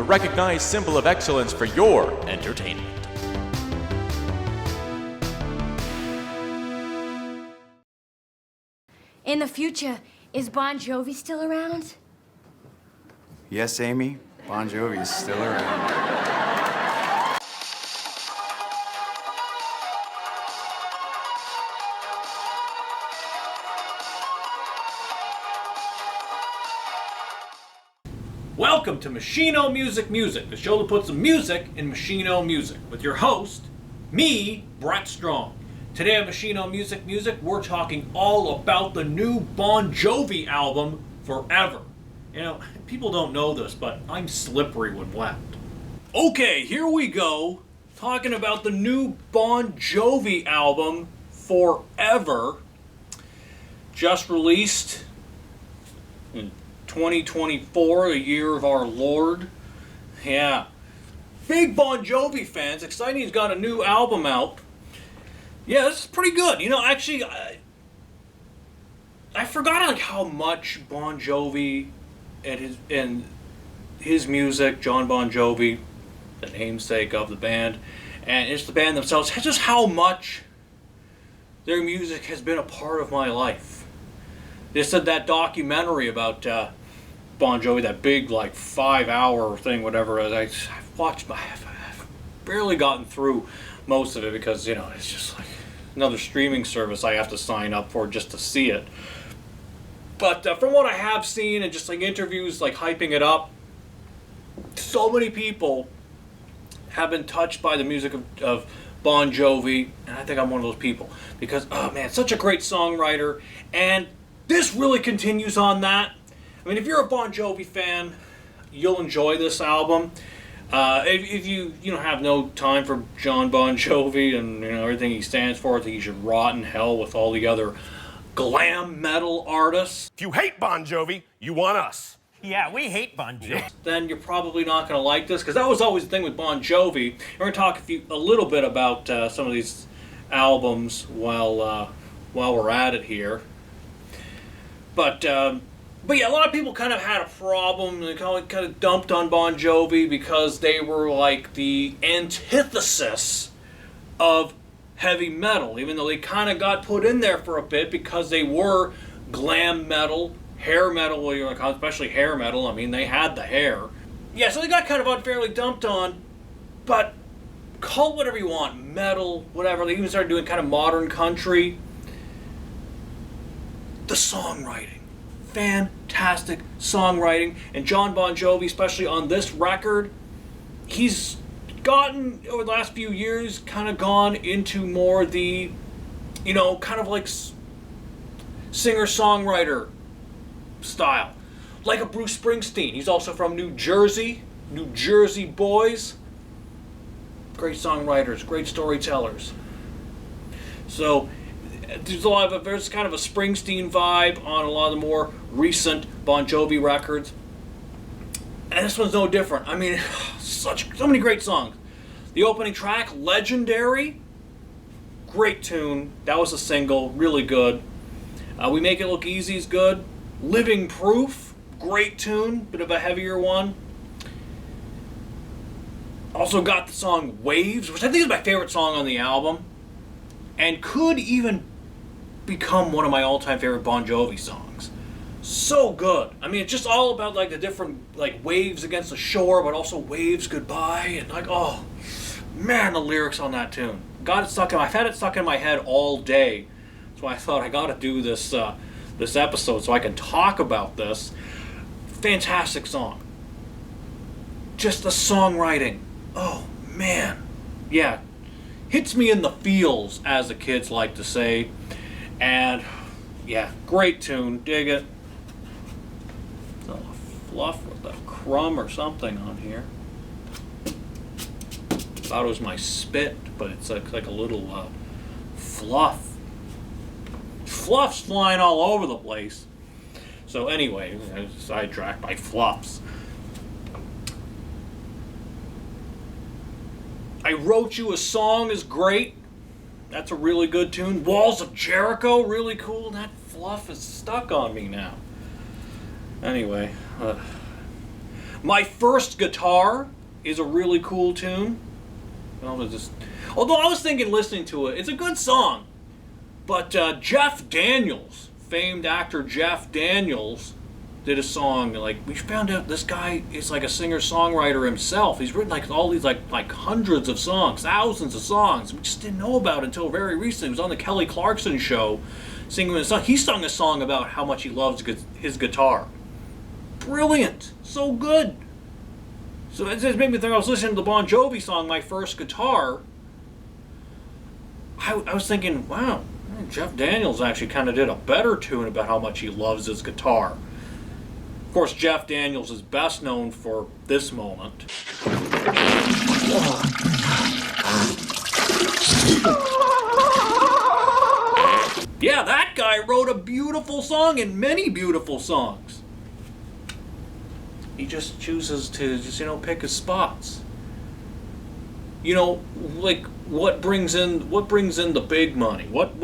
recognized symbol of excellence for your entertainment. In the future, is Bon Jovi still around? Yes, Amy, Bon Jovi is still around. Welcome to Machino Music the show that puts the music in Machino music, with your host, me, Brett Strong. Today on Machino Music, we're talking all about the new Bon Jovi album, Forever. You know, people don't know this, but I'm slippery when wet. Okay, here we go, talking about the new Bon Jovi album, Forever, just released in 2024, a year of our Lord. Yeah. Big Bon Jovi fans, exciting he's got a new album out. Yeah, this is pretty good. You know, actually, I forgot like how much Bon Jovi and his music, Jon Bon Jovi, the namesake of the band, and it's the band themselves, just how much their music has been a part of my life. They said that documentary about Bon Jovi, that big like 5-hour thing, whatever. I've watched, I've barely gotten through most of it because, you know, it's just like another streaming service I have to sign up for just to see it. But from what I have seen and just like interviews like hyping it up, so many people have been touched by the music of Bon Jovi, and I think I'm one of those people because, oh man, such a great songwriter, and this really continues on that. I mean, if you're a Bon Jovi fan, you'll enjoy this album. If you have no time for Jon Bon Jovi and everything he stands for, I think he should rot in hell with all the other glam metal artists. If you hate Bon Jovi, you want us. Yeah, we hate Bon Jovi. Then you're probably not going to like this, because that was always the thing with Bon Jovi. We're going to talk a little bit about some of these albums while we're at it here. But yeah, a lot of people kind of had a problem. They kind of dumped on Bon Jovi because they were like the antithesis of heavy metal, even though they kind of got put in there for a bit because they were glam metal, hair metal, especially hair metal. I mean, they had the hair. Yeah, so they got kind of unfairly dumped on, but call it whatever you want, metal, whatever. They even started doing kind of modern country. The songwriting. Fantastic songwriting. And Jon Bon Jovi, especially on this record, he's gotten, over the last few years, kind of gone into more the, kind of like singer-songwriter style. Like a Bruce Springsteen. He's also from New Jersey boys. Great songwriters, great storytellers. So there's kind of a Springsteen vibe on a lot of the more recent Bon Jovi records. And this one's no different. I mean, so many great songs. The opening track, Legendary, great tune. That was a single, really good. We Make It Look Easy is good. Living Proof, great tune, bit of a heavier one. Also got the song Waves, which I think is my favorite song on the album, and could even become one of my all-time favorite Bon Jovi songs. So good. I mean, it's just all about like the different like waves against the shore, but also waves goodbye, and like, oh man, the lyrics on that tune. I've had it stuck in my head all day, so I thought I got to do this episode so I can talk about this. Fantastic song. Just the songwriting. Oh man, yeah, hits me in the feels, as the kids like to say. And yeah, great tune, dig it. It's a fluff with a crumb or something on here. Thought it was my spit, but it's like a little fluff. Fluff's flying all over the place. So anyway, I was sidetracked by fluffs. I Wrote You a Song is great. That's a really good tune. Walls of Jericho, really cool. That fluff is stuck on me now. Anyway, My First Guitar is a really cool tune. Although I was thinking listening to it, it's a good song. But Jeff Daniels, famed actor Jeff Daniels, did a song. Like, we found out this guy is like a singer-songwriter himself. He's written like all these like hundreds of songs, thousands of songs. We just didn't know about it until very recently. He was on the Kelly Clarkson show singing a song. He sung a song about how much he loves his guitar. Brilliant. So good. So it just made me think. I was listening to the Bon Jovi song, My First Guitar. I was thinking, wow, Jeff Daniels actually kind of did a better tune about how much he loves his guitar. Of course, Jeff Daniels is best known for this moment. Yeah, that guy wrote a beautiful song and many beautiful songs. He just chooses to pick his spots. Like what brings in the big money? What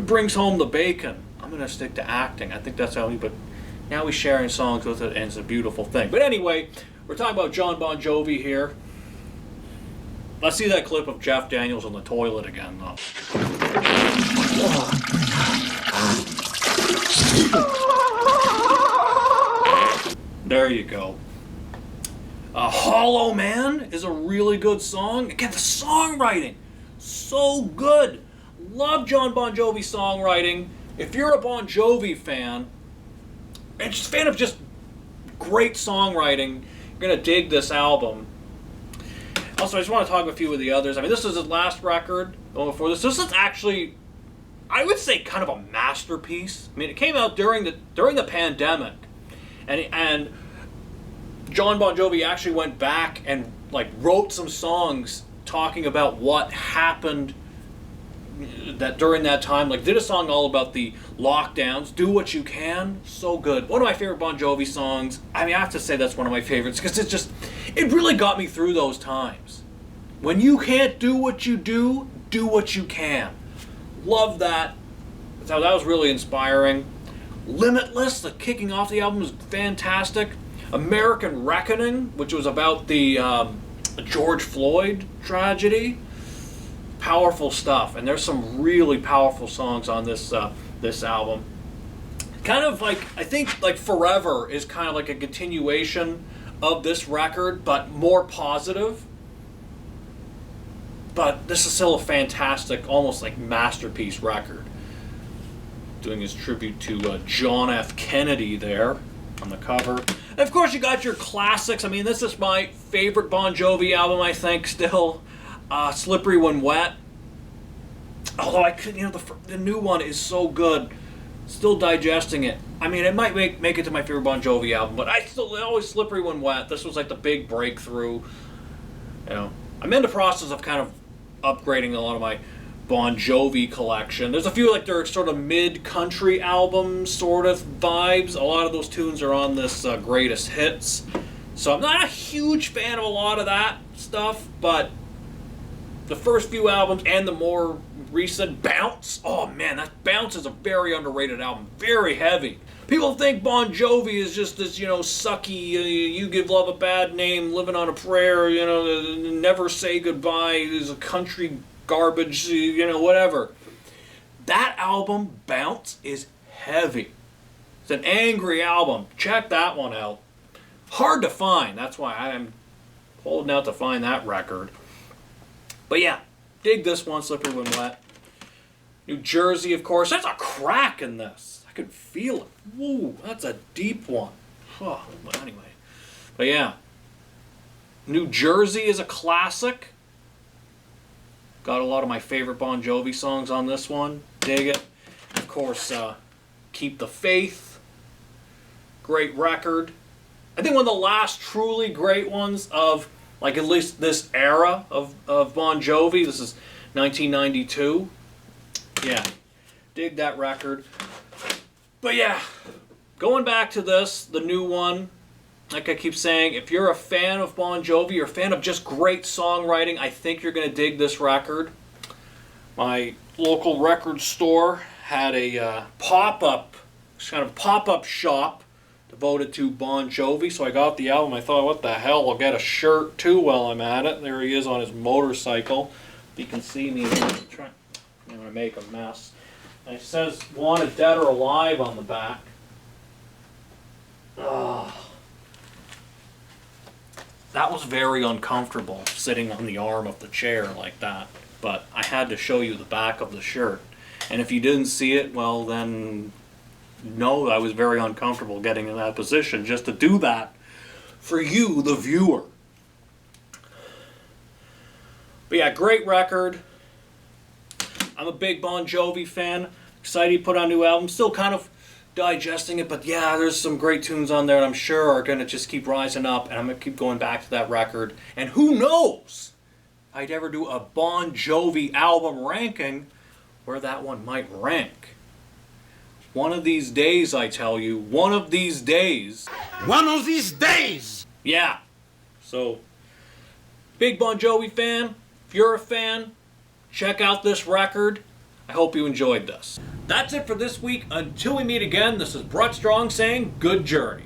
brings home the bacon? I'm gonna stick to acting. I think that's how but now he's sharing songs with it, and it's a beautiful thing. But anyway, we're talking about Jon Bon Jovi here. Let's see that clip of Jeff Daniels on the toilet again, though. There you go. Hollow Man is a really good song. Again, the songwriting, so good. Love Jon Bon Jovi songwriting. If you're a Bon Jovi fan, and just a fan of just great songwriting, you're going to dig this album. Also, I just want to talk about a few of the others. I mean, this is his last record. Before this is actually, I would say, kind of a masterpiece. I mean, it came out during the pandemic, and Jon Bon Jovi actually went back and like wrote some songs talking about what happened that during that time. Like, did a song all about the lockdowns. Do What You Can, so good. One of my favorite Bon Jovi songs. I mean, I have to say that's one of my favorites because it really got me through those times. When you can't do what you do what you can. Love that. That was really inspiring. Limitless, the kicking off the album, was fantastic. American Reckoning, which was about the George Floyd tragedy. Powerful stuff, and there's some really powerful songs on this album. Kind of like, I think like Forever is kind of like a continuation of this record, but more positive. But this is still a fantastic, almost like masterpiece record. Doing his tribute to John F. Kennedy there on the cover. And of course, you got your classics. I mean, this is my favorite Bon Jovi album, I think, still. Slippery When Wet. Although I could, the new one is so good. Still digesting it. I mean, it might make it to my favorite Bon Jovi album, but I still always Slippery When Wet. This was like the big breakthrough. I'm in the process of kind of upgrading a lot of my Bon Jovi collection. There's a few like they're sort of mid-country album sort of vibes. A lot of those tunes are on this greatest hits. So I'm not a huge fan of a lot of that stuff, but the first few albums and the more recent Bounce. Oh man, that Bounce is a very underrated album. Very heavy. People think Bon Jovi is just this, sucky, you give love a bad name, living on a prayer, never say goodbye, is a country garbage, whatever. That album, Bounce, is heavy. It's an angry album. Check that one out. Hard to find. That's why I'm holding out to find that record. But yeah, dig this one, Slippery When Wet. New Jersey, of course. That's a crack in this. I could feel it. Woo, that's a deep one. Oh, but anyway. But yeah. New Jersey is a classic. Got a lot of my favorite Bon Jovi songs on this one. Dig it. Of course, Keep the Faith. Great record. I think one of the last truly great ones of, like, at least this era of Bon Jovi. This is 1992. Yeah. Dig that record. But yeah, going back to this, the new one, like I keep saying, if you're a fan of Bon Jovi, you're a fan of just great songwriting, I think you're going to dig this record. My local record store had a pop-up shop devoted to Bon Jovi. So I got the album. I thought, what the hell? I'll get a shirt too while I'm at it. There he is on his motorcycle. You can see me. I'm going to make a mess. And it says "Wanted Dead or Alive" on the back. That was very uncomfortable, sitting on the arm of the chair like that. But I had to show you the back of the shirt. And if you didn't see it, well then, no, I was very uncomfortable getting in that position just to do that for you, the viewer. But yeah, great record. I'm a big Bon Jovi fan. Excited he put out a new album. Still kind of digesting it, but yeah, there's some great tunes on there that I'm sure are going to just keep rising up, and I'm going to keep going back to that record. And who knows, I'd ever do a Bon Jovi album ranking where that one might rank. One of these days, I tell you, one of these days. One of these days! Yeah. So, big Bon Jovi fan. If you're a fan, check out this record. I hope you enjoyed this. That's it for this week. Until we meet again, this is Brett Strong saying good journey.